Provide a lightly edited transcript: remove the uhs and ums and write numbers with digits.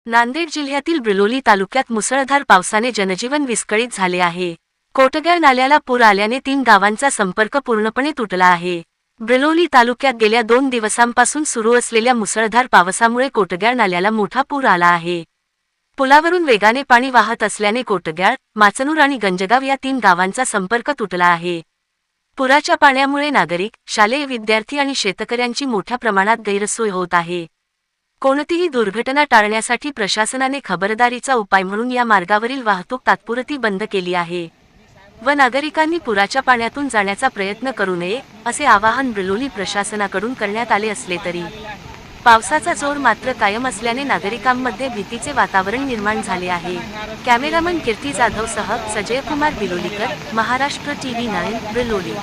नांदेड जिल्ह्यातील ब्रिलोली तालुक्यात मुसळधार पावसाने जनजीवन विस्कळीत झाले आहे। कोटग्याळ नाल्याला पूर आल्याने 3 गावांचा संपर्क पूर्णपणे तुटला आहे। ब्रिलोली तालुक्यात गेल्या 2 दिवसांपासून सुरू असलेल्या मुसळधार पावसामुळे कोटग्याळ नाल्याला मोठा पूर आला आहे। पुलावरून वेगाने पाणी वाहत असल्याने कोटग्याळ, माचनूर आणि गंजगाव या 3 गावांचा संपर्क तुटला आहे। पुराच्या पाण्यामुळे नागरिक, शालेय विद्यार्थी आणि शेतकऱ्यांची मोठ्या प्रमाणात गैरसोय होत आहे। कोणतीही दुर्घटना टाळण्यासाठी प्रशासनाने खबरदारीचा उपाय म्हणून या मार्गावरील वाहतूक तात्पुरती बंद केली आहे व नागरिकांनी पुराच्या पाण्यातून जाण्याचा प्रयत्न करू नये असे आवाहन ब्रिलोली प्रशासनाकडून करण्यात आले असले तरी पावसाचा जोर मात्र कायम असल्याने नागरिकांमध्ये भीतीचे वातावरण निर्माण झाले आहे। कॅमेरामन कीर्ती जाधवसह सजय कुमार बिलोलीकर, महाराष्ट्र टीव्ही 9, ब्रिलोली।